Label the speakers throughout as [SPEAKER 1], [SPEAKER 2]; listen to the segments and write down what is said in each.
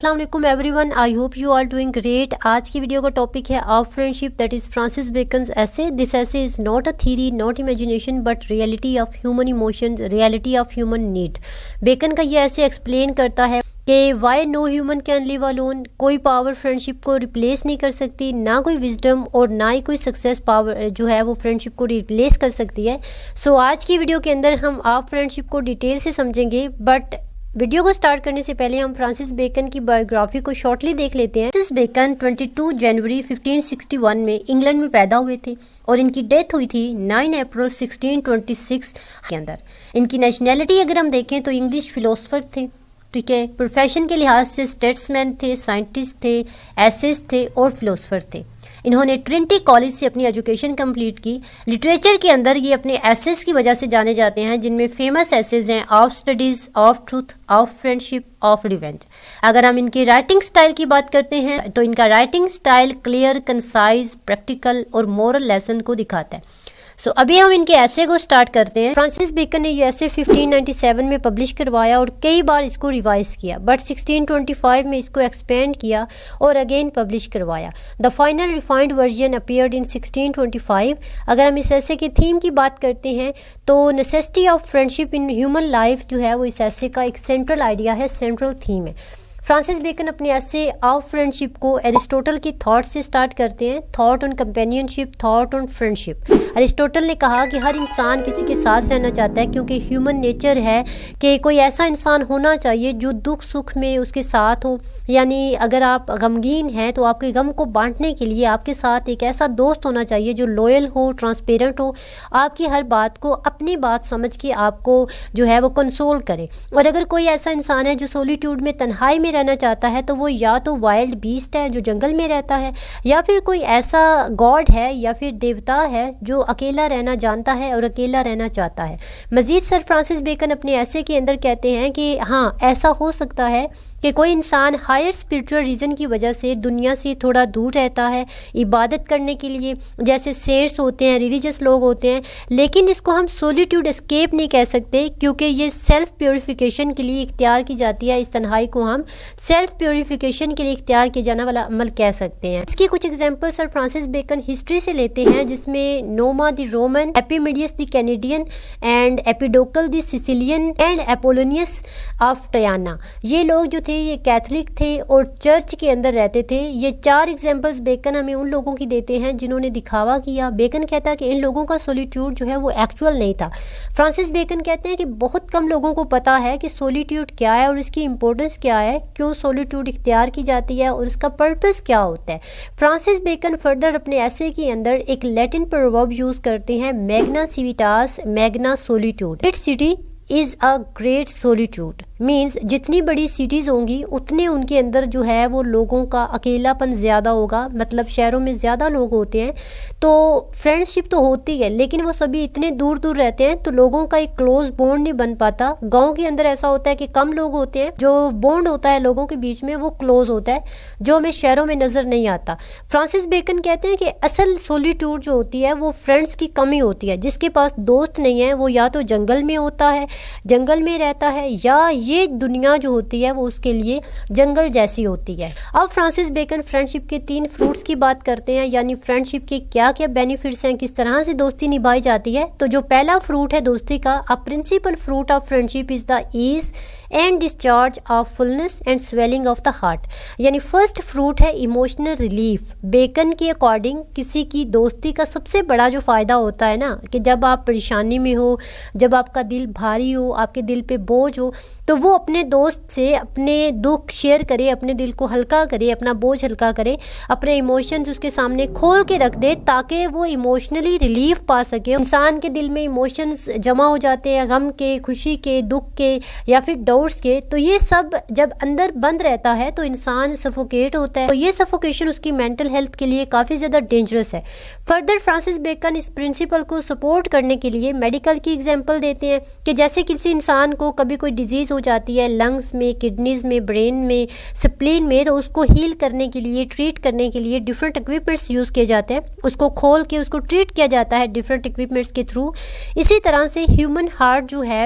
[SPEAKER 1] अस्सलाम वालेकुम everyone, I hope you are doing great. आज की वीडियो का टॉपिक है of friendship, that is Francis Bacon's essay. This essay is not a theory, not imagination, but reality of human emotions, reality of human need. Bacon का ये essay explain करता है कि why no human can live alone. कोई power friendship को replace नहीं कर सकती, ना कोई विजडम और ना ही कोई सक्सेस पावर जो है वो फ्रेंडशिप को रिप्लेस कर सकती है। सो आज की वीडियो के अंदर हम ऑफ फ्रेंडशिप को डिटेल से समझेंगे, बट वीडियो को स्टार्ट करने से पहले हम फ्रांसिस बेकन की बायोग्राफी को शॉर्टली देख लेते हैं। फ्रांसिस बेकन 22 जनवरी 1561 में इंग्लैंड में पैदा हुए थे और इनकी डेथ हुई थी 9 अप्रैल 1626 के अंदर। इनकी नेशनैलिटी अगर हम देखें तो इंग्लिश फिलोसफर थे, ठीक है। प्रोफेशन के लिहाज से स्टेट्समैन थे, साइंटिस्ट थे, एसेस्ट थे और फिलोसफर थे। इन्होंने ट्रिनिटी कॉलेज से अपनी एजुकेशन कंप्लीट की। लिटरेचर के अंदर ये अपने एसेस की वजह से जाने जाते हैं, जिनमें फेमस एसेस हैं of studies, of truth, of friendship, of revenge. अगर हम इनकी राइटिंग स्टाइल की बात करते हैं तो इनका writing style clear, concise, practical और मोरल लेसन को दिखाता है। सो अभी हम इनके ऐसे को स्टार्ट करते हैं। फ्रांसिस बेकन ने ये ऐसे 1597 में पब्लिश करवाया और कई बार इसको रिवाइज किया, बट 1625 में इसको एक्सपेंड किया और अगेन पब्लिश करवाया। The final refined version appeared in 1625। अगर हम इस ऐसे के थीम की बात करते हैं तो necessity of friendship in human life जो है वो इस ऐसे का एक सेंट्रल आइडिया है, सेंट्रल थीम है। फ्रांसिस बेकन अपने ऐसे ऑफ फ्रेंडशिप को एरिस्टोटल की थॉट से स्टार्ट करते हैं। Thought on companionship, thought on friendship. Aristotle ने कहा कि हर इंसान किसी के साथ रहना चाहता है, क्योंकि ह्यूमन नेचर है कि कोई ऐसा इंसान होना चाहिए जो दुख सुख में उसके साथ हो। यानी अगर आप गमगीन हैं तो आपके गम को बांटने के लिए आपके साथ एक ऐसा दोस्त होना चाहिए जो लॉयल हो, ट्रांसपेरेंट हो, आपकी हर बात को अपनी बात समझ के आपको जो है वो कंसोल करे। और अगर कोई ऐसा इंसान है जो सोलिट्यूड में, तन्हाई में रहना चाहता है, तो वो या तो वाइल्ड बीस्ट है जो जंगल में रहता है, या फिर कोई ऐसा गॉड है या फिर देवता है जो अकेला रहना जानता है और अकेला रहना चाहता है। मजीद सर फ्रांसिस बेकन अपने ऐसे के अंदर कहते हैं कि हाँ, ऐसा हो सकता है कि कोई इंसान हायर स्पिरिचुअल रीज़न की वजह से दुनिया से थोड़ा दूर रहता है इबादत करने के लिए, जैसे सेंट्स होते हैं, रिलीजियस लोग होते हैं, लेकिन इसको हम सोलिट्यूड एस्केप नहीं कह सकते, क्योंकि ये सेल्फ प्योरीफिकेशन के लिए इख्तियार की जाती है। इस तन्हाई को हम सेल्फ प्योरीफिकेशन के लिए इख्तियार किया जाने वाला अमल कह सकते हैं। इसकी कुछ example sir Francis Bacon history से लेते हैं, जिसमें Numa the Roman, Epimenides the Canadian and Empedocles the Sicilian and Apollonius of Tyana. ये लोग जो थे ये कैथलिक थे और चर्च के अंदर रहते थे। ये 4 एग्जाम्पल्स बेकन हमें उन लोगों की देते हैं जिन्होंने दिखावा किया। बेकन कहता है कि इन लोगों का सोलिट्यूड जो है वो एक्चुअल नहीं था। फ्रांसिस बेकन कहते हैं कि बहुत कम लोगों को पता है कि सोलिट्यूड क्या है और इसकी इंपॉर्टेंस क्या है, क्यों सोलिट्यूड इख्तियार की जाती है और उसका पर्पस क्या होता है। फ्रांसिस बेकन फर्दर अपने ऐसे के अंदर एक लैटिन प्रोवर्ब यूज़ करते हैं, मैग्ना सिविटास मैग्ना सोलिट्यूड। Great city is a great solitude means जितनी बड़ी सिटीज़ होंगी उतने उनके अंदर जो है वो लोगों का अकेलापन ज़्यादा होगा। मतलब शहरों में ज़्यादा लोग होते हैं तो फ्रेंडशिप तो होती है, लेकिन वो सभी इतने दूर दूर रहते हैं तो लोगों का एक क्लोज बॉन्ड नहीं बन पाता। गांव के अंदर ऐसा होता है कि कम लोग होते हैं, जो बॉन्ड होता है लोगों के बीच में वो क्लोज होता है, जो हमें शहरों में नज़र नहीं आता। फ्रांसिस बेकन कहते हैं कि असल सोलिट्यूड जो होती है वो फ्रेंड्स की कमी होती है। जिसके पास दोस्त नहीं है वो या तो जंगल में होता है, जंगल में रहता है, या ये दुनिया जो होती है वो उसके लिए जंगल जैसी होती है। अब फ्रांसिस बेकन फ्रेंडशिप के 3 फ्रूट्स की बात करते हैं, यानी फ्रेंडशिप के क्या क्या बेनिफिट्स हैं, किस तरह से दोस्ती निभाई जाती है। तो जो पहला फ्रूट है दोस्ती का, a principal fruit of friendship is the ease and discharge of fullness and swelling of the heart. यानी फर्स्ट फ्रूट है इमोशनल रिलीफ। बेकन के अकॉर्डिंग किसी की दोस्ती का सबसे बड़ा जो फ़ायदा होता है ना, कि जब आप परेशानी में हो, जब आपका दिल भारी हो, आपके दिल पे बोझ हो, तो वो अपने दोस्त से अपने दुख शेयर करे, अपने दिल को हल्का करे, अपना बोझ हल्का करे, अपने इमोशंस उसके सामने खोल के रख दे ताकि वो इमोशनली रिलीफ पा सके। इंसान के दिल में इमोशंस जमा हो जाते हैं, गम के, खुशी के, दुख के या फिर डाउट्स के, तो ये सब जब अंदर बंद रहता है तो इंसान सफोकेट होता है। तो ये सफोकेशन उसकी मेंटल हेल्थ के लिए काफ़ी ज़्यादा डेंजरस है। फर्दर फ्रांसिस बेकन इस प्रिंसिपल को सपोर्ट करने के लिए मेडिकल की एग्जांपल देते हैं कि जैसे किसी इंसान को कभी कोई डिजीज़ हो जाती है लंग्स में, किडनीज़ में, ब्रेन में, स्प्लीन में, तो उसको हील करने के लिए, ट्रीट करने के लिए डिफरेंट इक्विपमेंट्स यूज़ किए जाते हैं। उसको खोल के उसको ट्रीट किया जाता है डिफरेंट इक्विपमेंट्स के थ्रू। इसी तरह से ह्यूमन हार्ट जो है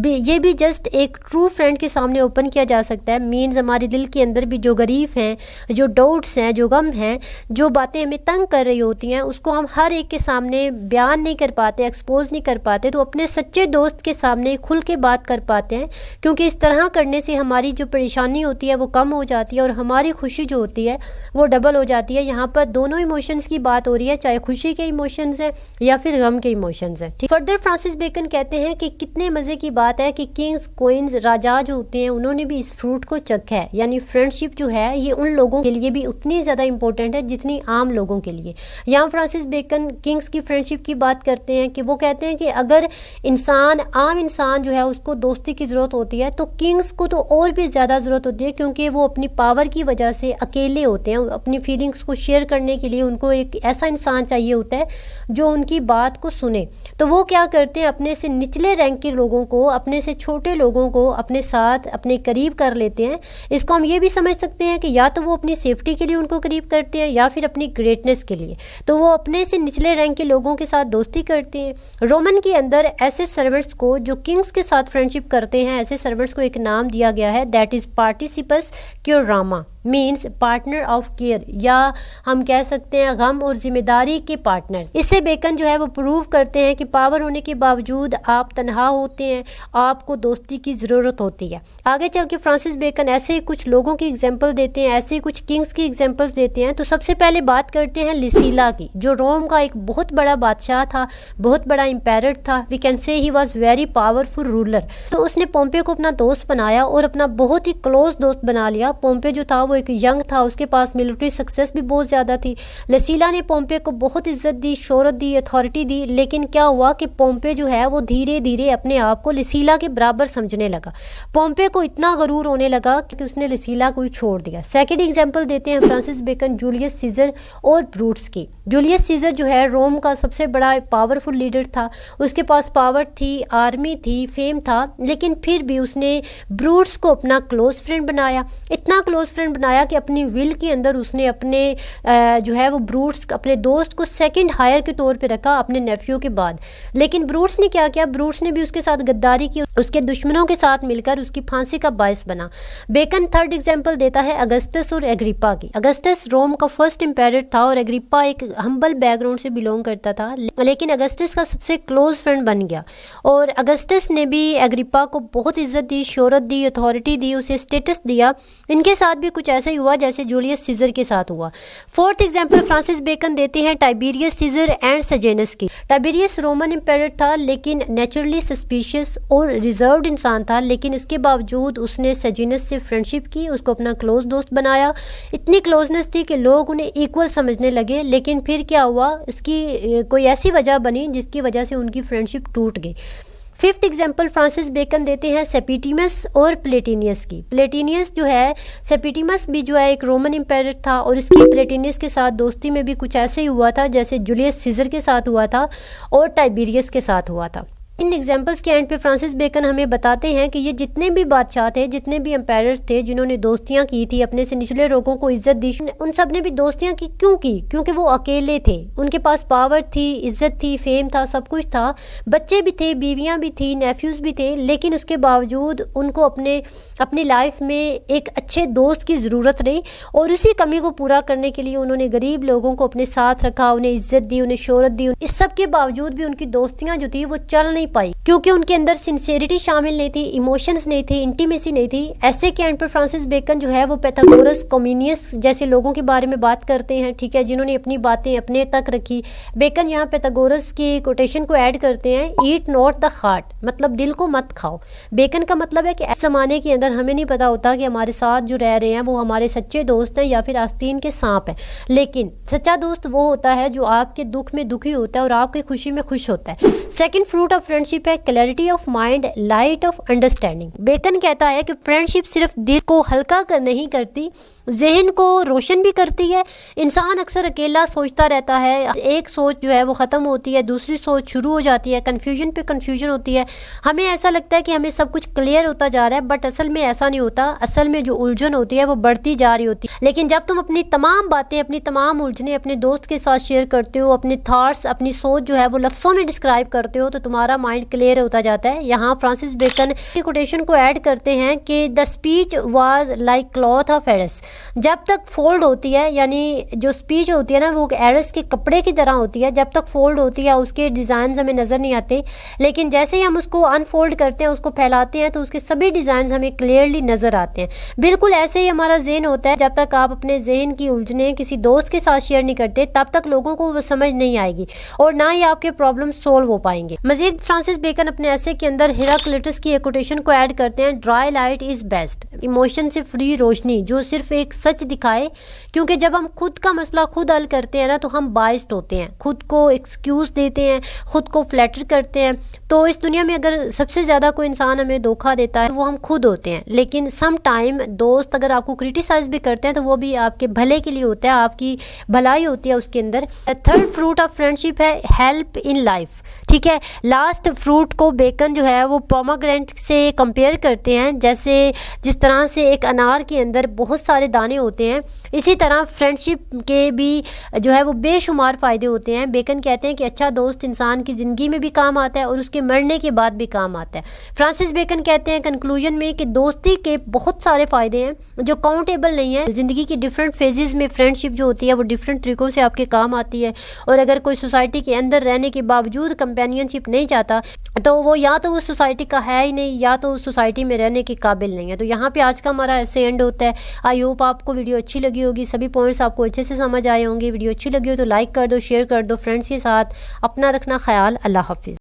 [SPEAKER 1] ये भी जस्ट एक ट्रू फ्रेंड के सामने ओपन किया जा सकता है। मीन्स हमारे दिल के अंदर भी जो गरीफ हैं, जो डाउट्स हैं, जो गम हैं, जो बातें हमें तंग कर रही होती हैं, उसको हम हर एक के सामने बयान नहीं कर पाते, एक्सपोज नहीं कर पाते, तो अपने सच्चे दोस्त के सामने खुल के बात कर पाते हैं, क्योंकि इस तरह करने से हमारी जो परेशानी होती है वो कम हो जाती है और हमारी खुशी जो होती है वो डबल हो जाती है। यहाँ पर दोनों इमोशंस की बात हो रही है, चाहे खुशी के इमोशंस हैं या फिर गम के इमोशंस हैं। फर्दर फ्रांसिस बेकन कहते हैं कि कितने मज़े की बात है कि किंग्स, क्वींस, राजा जो होते हैं उन्होंने भी इस फ्रूट को चखा है। यानी फ्रेंडशिप जो है ये उन लोगों के लिए भी उतनी ज़्यादा इंपॉर्टेंट है जितनी आम लोगों के लिए। यहाँ फ्रांसिस बेकन किंग्स की फ्रेंडशिप की बात करते हैं कि वो कहते हैं कि अगर आम इंसान जो है उसको दोस्ती की ज़रूरत होती है तो किंग्स को तो और भी ज़्यादा ज़रूरत होती है, क्योंकि वो अपनी पावर की वजह से अकेले होते हैं। अपनी फीलिंग्स को शेयर करने के लिए उनको एक ऐसा इंसान चाहिए होता है जो उनकी बात को सुने। तो वो क्या करते हैं, अपने से निचले रैंक के लोगों को, अपने से छोटे लोगों को अपने साथ अपने करीब कर लेते हैं। इसको हम ये भी समझ सकते हैं कि या तो वो अपनी सेफ्टी के लिए उनको करीब करते हैं या फिर अपनी ग्रेटनेस के लिए। तो वो अपने से निचले रैंक के लोगों के साथ दोस्ती करते हैं। रोमन के अंदर ऐसे सर्वेंट्स को जो किंग्स के साथ फ्रेंडशिप करते हैं, ऐसे सर्वेंट्स को एक नाम दिया गया है, दैट इज पार्टिसिपस क्योरामा, मीन्स पार्टनर ऑफ केयर, या हम कह सकते हैं गम और जिम्मेदारी के पार्टनर। इससे बेकन जो है वो प्रूव करते हैं कि पावर होने के बावजूद आप तन्हा होते हैं, आपको दोस्ती की ज़रूरत होती है। आगे चल के फ्रांसिस बेकन ऐसे ही कुछ लोगों की एग्जाम्पल देते हैं, ऐसे ही कुछ किंग्स की एग्जाम्पल्स देते हैं। तो सबसे पहले बात करते हैं लिसीला की, जो रोम का एक बहुत बड़ा बादशाह था, बहुत बड़ा एम्पायर था। We can say he was very powerful ruler. तो उसने पोम्पे को अपना दोस्त बनाया और अपना बहुत ही क्लोज दोस्त बना लिया। पोम्पे जो था वो एक यंग था, उसके पास मिलिट्री सक्सेस भी बहुत ज़्यादा थी। लसीला ने पोम्पे को बहुत इज्जत दी, शोहरत दी, अथॉरिटी दी, लेकिन क्या हुआ कि पोम्पे जो है वो धीरे धीरे अपने आप को लसीला के बराबर समझने लगा। पोम्पे को इतना गरूर होने लगा कि उसने लसीला को ही छोड़ दिया। सेकंड एग्जांपल देते हैं फ्रांसिस बेकन जूलियस सीजर और ब्रूट्स की। जूलियस सीजर जो है रोम का सबसे बड़ा पावरफुल लीडर था, उसके पास पावर थी, आर्मी थी, फेम था, लेकिन फिर भी उसने ब्रूट्स को अपना क्लोज फ्रेंड बनाया। इतना क्लोज फ्रेंड बनाया कि अपनी विल के अंदर उसने अपने जो है वो ब्रूट्स, अपने दोस्त को सेकंड हायर के तौर पे रखा अपने नेफ्यू के बाद। लेकिन ब्रूट्स ने क्या किया, ब्रूट्स ने भी उसके साथ गद्दारी की, उसके दुश्मनों के साथ मिलकर उसकी फांसी का बायस बना। बेकन थर्ड एग्जाम्पल देता है अगस्टस और एग्रिप्पा की। अगस्टस रोम का फर्स्ट एम्पायर था और एग्रिप्पा एक हम्बल बैकग्राउंड से बिलोंग करता था, लेकिन अगस्टस का सबसे क्लोज फ्रेंड बन गया और अगस्टस ने भी एग्रिप्पा को बहुत इज्जत दी, शोहरत दी, अथॉरिटी दी, उसे स्टेटस दिया। इनके साथ भी कुछ ऐसा ही हुआ जैसे जूलियस सीजर के साथ हुआ। फोर्थ एग्जाम्पल फ्रांसिस बेकन देते हैं टाइबेरियस सीजर एंड सेजेनस की। टाइबेरियस रोमन एम्पायर था, लेकिन नेचुरली सस्पिशियस और रिजर्व्ड इंसान था, लेकिन इसके बावजूद उसने सेजेनस से फ्रेंडशिप की, उसको अपना क्लोज दोस्त बनाया। इतनी क्लोजनेस थी कि लोग उन्हें इक्वल समझने लगे, लेकिन फिर क्या हुआ, इसकी कोई ऐसी वजह बनी जिसकी वजह से उनकी फ्रेंडशिप टूट गई। फिफ्थ एग्जाम्पल फ्रांसिस बेकन देते हैं सेपिटिमस और प्लेटिनियस की। प्लेटिनियस जो है, सेपिटिमस भी जो है एक रोमन एम्पायर था और इसकी प्लेटिनियस के साथ दोस्ती में भी कुछ ऐसे ही हुआ था जैसे जूलियस सीजर के साथ हुआ था और टाइबेरियस के साथ हुआ था। इन एग्जाम्पल्स के एंड पे फ्रांसिस बेकन हमें बताते हैं कि ये जितने भी बादशाह थे, जितने भी एम्पायर थे जिन्होंने दोस्तियां की थी, अपने से निचले लोगों को इज्जत दी, उन सब ने भी दोस्तियां की। क्यों की? क्योंकि वो अकेले थे, उनके पास पावर थी, इज्जत थी, फेम था, सब कुछ था, बच्चे भी थे, बीवियां भी थी, नेफ्यूज़ भी थे, लेकिन उसके बावजूद उनको अपनी लाइफ में एक अच्छे दोस्त की ज़रूरत रही और उसी कमी को पूरा करने के लिए उन्होंने गरीब लोगों को अपने साथ रखा, उन्हें इज्जत दी, उन्हें शोहरत दी। इस सब के बावजूद भी उनकी दोस्तियां जो थी वो चल नहीं पाई, क्योंकि उनके अंदर सिंसेरिटी शामिल नहीं थी, इमोशंस नहीं थे, इंटीमेसी नहीं थी। ऐसे के एंड पर फ्रांसिस बेकन जो है वो पैथागोरस, कॉमिनियस जैसे लोगों के बारे में बात करते हैं, ठीक है, जिन्होंने अपनी बातें अपने तक रखी। बेकन यहाँ पैथागोरस की कोटेशन को ऐड करते हैं, ईट नॉट द हार्ट, मतलब दिल को मत खाओ। बेकन का मतलब है कि इस ज़माने के अंदर हमें नहीं पता होता कि हमारे साथ जो रह रहे हैं वो हमारे सच्चे दोस्त हैं या फिर आस्तीन के सांप हैं, लेकिन सच्चा दोस्त वो होता है जो आपके दुख में दुखी होता है और आपकी खुशी में खुश होता है। सेकंड फ्रूट ऑफ फ्रेंडशिप है clarity of mind, light of understanding. Bacon कहता है कि फ्रेंडशिप सिर्फ दिल को हल्का कर नहीं करती, जहन को रोशन भी करती है। इंसान अक्सर अकेला सोचता रहता है, एक सोच जो है वो ख़त्म होती है, दूसरी सोच शुरू हो जाती है, कन्फ्यूजन पे कन्फ्यूजन होती है। हमें ऐसा लगता है कि हमें सब कुछ क्लियर होता जा रहा है, बट असल में ऐसा नहीं होता। असल में जो उलझन होती है वो बढ़ती जा रही होती है। लेकिन जब तुम अपनी तमाम बातें, अपनी तमाम उलझने अपने दोस्त के साथ शेयर करते हो, अपने थॉट्स, अपनी सोच जो है वो लफ्ज़ों में डिस्क्राइब करते हो, तो तुम्हारा माइंड क्लियर होता जाता है। यहाँ फ्रांसिस बेकन कोटेशन को ऐड करते हैं कि the speech was like cloth of Eris. जब तक फोल्ड होती है, यानी जो स्पीच होती है ना वो एरस के कपड़े की तरह होती है, जब तक फोल्ड होती है उसके डिज़ाइन हमें नज़र नहीं आते, लेकिन जैसे ही हम उसको अनफोल्ड करते हैं, उसको फैलाते हैं, तो उसके सभी डिज़ाइन हमें क्लियरली नज़र आते हैं। बिल्कुल ऐसे ही हमारा जहन होता है, जब तक आप अपने जहन की उलझने किसी दोस्त के साथ शेयर नहीं करते तब तक लोगों को वो समझ नहीं आएगी और ना ही आपके प्रॉब्लम सोल्व हो पाएंगे। मजीद फ्रांसिस बेकन अपने ऐसे के अंदर हेराक्लिटस की एक कोटेशन को ऐड करते हैं, dry light is best. Emotion से फ्री रोशनी जो सिर्फ एक सच दिखाए, क्योंकि जब हम खुद का मसला खुद हल करते हैं ना तो हम बाइस्ड होते हैं, खुद को एक्सक्यूज़ देते हैं, खुद को फ्लैटर करते हैं। तो इस दुनिया में अगर सबसे ज़्यादा कोई इंसान हमें धोखा देता है वो हम खुद होते हैं। लेकिन सम टाइम दोस्त अगर आपको क्रिटिसाइज भी करते हैं तो वो भी आपके भले के लिए होता है, आपकी भलाई होती है उसके अंदर। थर्ड फ्रूट ऑफ फ्रेंडशिप है हेल्प इन लाइफ। ठीक है, लास्ट फ्रूट को बेकन जो है वो पोमेग्रेनेट से कंपेयर करते हैं। जैसे जिस तरह से एक अनार के अंदर बहुत सारे दाने होते हैं, इसी तरह फ्रेंडशिप के भी जो है वो बेशुमार फ़ायदे होते हैं। बेकन कहते हैं कि अच्छा दोस्त इंसान की ज़िंदगी में भी काम आता है और उसके मरने के बाद भी काम आता है। फ्रांसिस बेकन कहते हैं कंक्लूजन में कि दोस्ती के बहुत सारे फ़ायदे हैं जो काउंटेबल नहीं है। ज़िंदगी की डिफरेंट फेजेस में फ्रेंडशिप जो होती है वो डिफरेंट तरीक़ों से आपके काम आती है, और अगर कोई सोसाइटी के अंदर रहने के बावजूद कंपेनियनशिप नहीं चाहता तो वो या तो उस सोसाइटी का है ही नहीं या तो उस सोसाइटी में रहने के काबिल नहीं है। तो यहाँ पे आज का हमारा ऐसे एंड होता है। आई होप आपको वीडियो अच्छी लगी होगी, सभी पॉइंट्स आपको अच्छे से समझ आए होंगे। वीडियो अच्छी लगी हो तो लाइक कर दो, शेयर कर दो फ्रेंड्स के साथ। अपना रखना ख्याल। अल्लाह हाफिज़।